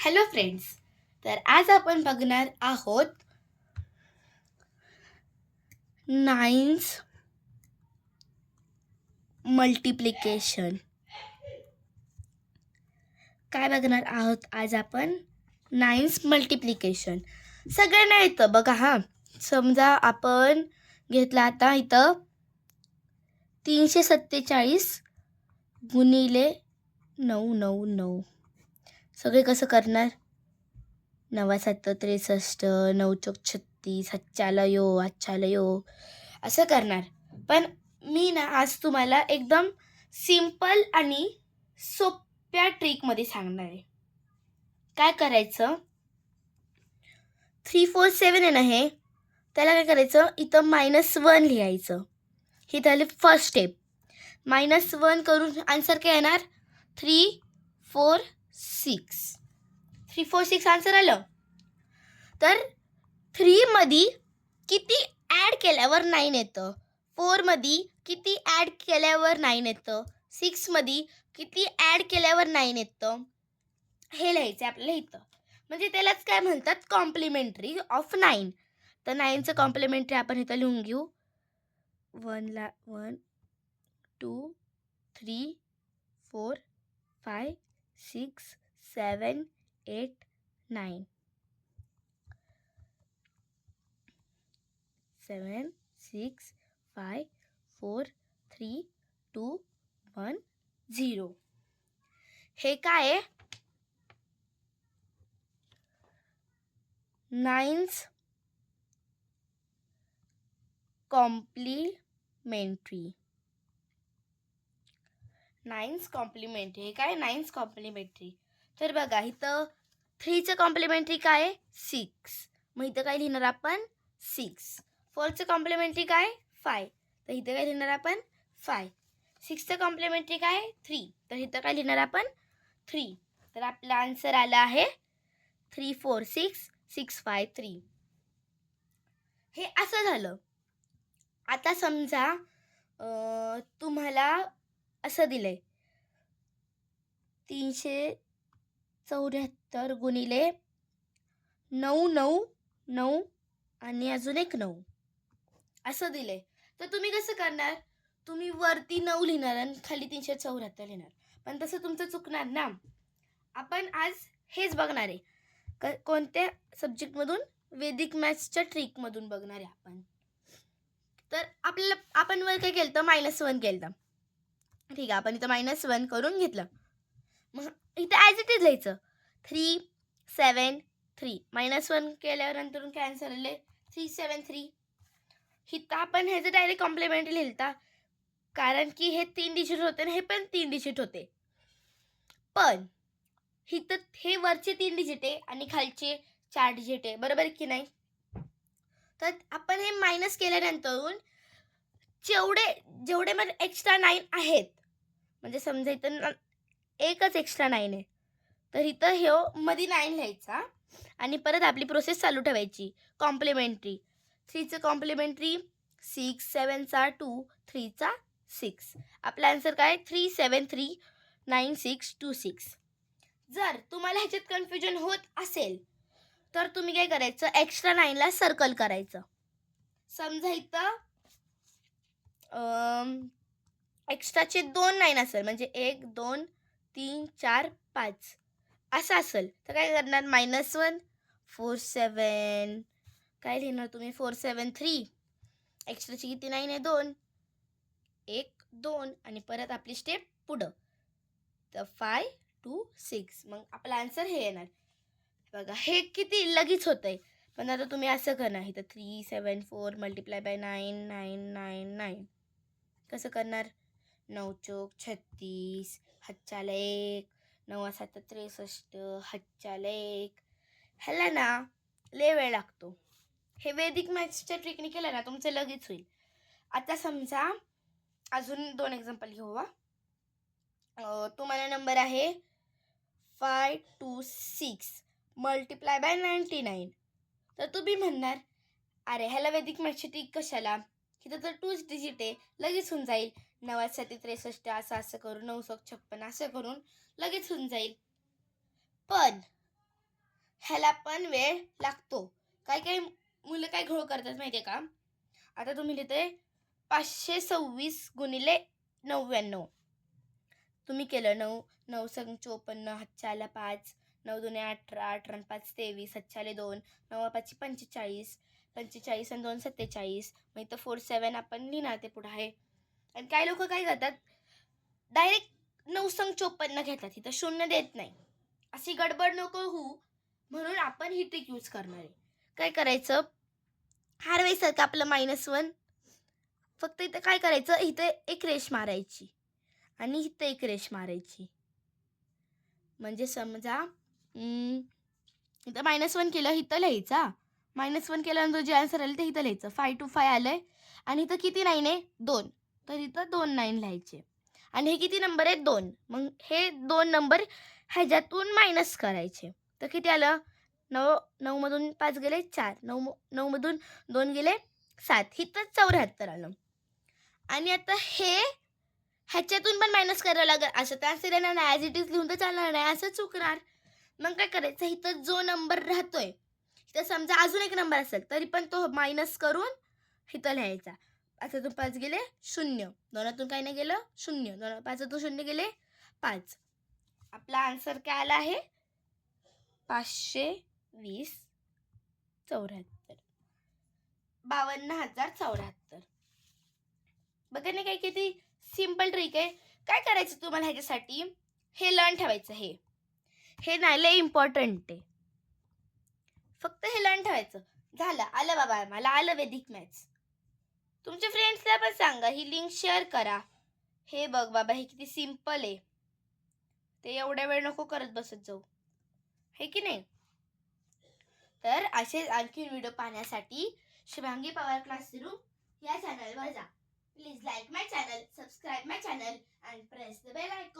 Hello friends. तर आज आपण बघणार आहोत नाईन्स मल्टिप्लिकेशन. काय बघणार आहोत आज आपण? नाईन्स मल्टिप्लिकेशन. सगळ्यांना येतं बघा. समजा आपण घेतला आता इथं 347 गुणिले 999. सगळे कसं करणार? 9×7 = 63, 9×4 = 36, हातचालयो असं करणार. पण मी आज तुम्हाला एकदम सिंपल आणि सोप्या ट्रिकमध्ये सांगणार आहे. काय करायचं? 347 आहे ना, हे त्याला काय करायचं? इथं -1 लिहायचं. ही झाली फर्स्ट स्टेप. -1 करून आन्सर काय येणार? 346. 346 आन्सर आलं. तर 3 मध्ये किती ॲड केल्यावर 9 येतं? 4 मध्ये किती ॲड केल्यावर 9 येतं? 6 मध्ये किती ॲड केल्यावर 9 येतं? हे लिहायचं आपल्याला इथं. म्हणजे त्यालाच काय म्हणतात? Complementary of 9. तर 9चं कॉम्प्लिमेंटरी आपण इथं लिहून घेऊ. 1 2 3 4 5 6 7 8 9. 7 6 5 4 3 2 1 0. हे काय आहे? नाईन्स कॉम्प्लिमेंटरी. नाईन्स कॉम्प्लिमेंटरी. हे काय? नाईन्स कॉम्प्लिमेंटरी. तर बघा इथं 3चं कॉम्प्लिमेंटरी काय आहे? 6. मग इथं काय लिहिणार आपण? 6. 4चं कॉम्प्लिमेंटरी काय? 5. तर इथं काय लिहिणार आपण? 5. 6चं कॉम्प्लिमेंटरी काय? 3. तर इथं काय लिहिणार आपण? 3. तर आपला आन्सर आला आहे 346 653. हे असं झालं. आता समजा तुम्हाला असं दिलंय 374 गुणिले 999 आणि अजून एक 9 असं दिलंय. तर तुम्ही कसं करणार? तुम्ही वरती 9 लिहिणार आणि खाली 374 लिहिणार. पण तसं तुमचं चुकणार ना. आपण आज हेच बघणार आहे. कोणत्या सब्जेक्टमधून? वैदिक मॅथ्सच्या ट्रिकमधून बघणार आहे आपण. तर आपण वर काय केलं? -1 केलं. ठीक आहे, आपण इथं -1 करून घेतलं. मग इथं ॲज इट इज लिहायचं 373. -1 केल्यावर नंतर काय आन्सर आले? 373. इथं आपण ह्याचं डायरेक्ट कॉम्प्लिमेंटरी लिहिलता, कारण की हे 3 डिजिट होते आणि हे पण 3 डिजिट होते. पण इथं हे वरचे 3 डिजिट आहे आणि खालचे 4 डिजिट आहे, बरोबर की नाही? तर आपण हे मायनस केल्यानंतर जेवढे म्हणजे एक्स्ट्रा 9 आहेत, म्हणजे समजा इथं एकच एक्स्ट्रा 9 आहे, तर इथं हे मध्ये 9 लिहायचा आणि परत आपली प्रोसेस चालू ठेवायची. कॉम्प्लिमेंटरी. 3चं कॉम्प्लिमेंटरी 6 7 2 3 6. आपला आन्सर काय? 3739626. जर तुम्हाला ह्याच्यात कन्फ्युजन होत असेल तर तुम्ही काय करायचं? एक्स्ट्रा 9ला सर्कल करायचं. समजा इथं एक्स्ट्राचे 2 9 असेल, म्हणजे 1 2 3 4 5 असं असेल, तर काय करणार? -1 4 7. काय लिहिणार तुम्ही? 4 7 3. एक्स्ट्राची किती 9 आहे? 2. 1 2 आणि परत आपली स्टेप पुढं. तर 5 2 6. मग आपला आन्सर हे येणार. बघा हे किती लगेच होतंय. पण आता तुम्ही असं करणार, इथं 374 × 9 9 9 9. कसं करणार? 9×4 = 36, हातच्याला 1, 9×7 = 63, हातच्याला 1. ह्याला ना लय वेळ लागतो. हे वैदिक मॅथ्सच्या ट्रिकने केलं ना तुमचं लगेच होईल. आता समजा अजून 2 एक्झाम्पल घेऊ. तुम्हाला नंबर आहे 526 × 99. तर तुम्ही म्हणणार, अरे ह्याला वैदिक मॅथ्सची ट्रिक कशाला? इथं तर 2च डिजिट आहे, लगेच होऊन जाईल. 9×7 = 63 असं करून 9×56 असं करून लगेच होऊन जाईल. पण ह्याला पण वेळ लागतो. काही मुलं काय घोळ करतात माहिती आहे का? आता तुम्ही लिहिते 526 गुणिले 99. तुम्ही केलं 9 9 संग 54, हातच्या आला 5, 9 दुने 18, 18 आणि 5 23, हातच्या आले 2, 9 5 45, 45 आणि 2 47. मग इथं 47 आपण लिहिणार ते पुढं आहे. आणि काही लोक काय करतात, डायरेक्ट 9 संग 54 घेतात, इथं शून्य देत नाही. अशी गडबड नको होऊ म्हणून आपण ही ट्रिक यूज करणार आहे. काय करायचं, हारवेसारखं आपलं -1, फक्त इथं काय करायचं, इथं एक रेष मारायची आणि इथं एक रेष मारायची. म्हणजे समजा इथं -1 केलं, इथं लिहायचा. -1 केल्यानंतर जे आन्सर आलं ते इथं लिहायचं. 5 to 5 आलंय आणि इथं किती 9 आहे, 2. तर इथं 2 9 लिहायचे. आणि हे किती नंबर आहेत, 2. मग हे 2 नंबर ह्याच्यातून मायनस करायचे. तर किती आलं, 9 मधून 5 गेले 4, 9 मधून 2 गेले 7, इथं 74 आलं. आणि आता हे ह्याच्यातून पण मायनस करावं लागेल. असं तर आन्सर येणार नाही, ॲज इट इज लिहून तर चालणार नाही, असं चुकणार. मग काय करायचं, इथं जो नंबर राहतोय, इथं समजा अजून एक नंबर असेल तरी पण तो मायनस करून इथं लिहायचा. 5तून 5 गेले 0, 2तून काही नाही गेलं 0, 5तून 0 गेले 5. आपला आन्सर काय आला आहे, 520 74, 52,074. बघा नाही, काही किती सिम्पल ट्रिक आहे. काय करायचं तुम्हाला ह्याच्यासाठी, हे लर्न ठेवायचं. हे नाही लय इम्पॉर्टंट आहे, फक्त हे लर्न ठेवायचं. झालं, आलं बाबा, मला आलं वैदिक मॅथ्स. तुमच्या फ्रेंड्सला पण सांगा, ही लिंक शेअर करा. हे बघ बाबा, हे किती सिम्पल आहे, ते एवढ्या वेळ नको करत बसत जाऊ, हे की नाही. तर असेच आणखी व्हिडिओ पाहण्यासाठी शुभांगी पवार क्लासरूम या चॅनलवर जा. Please like my channel, subscribe my channel and press the bell icon.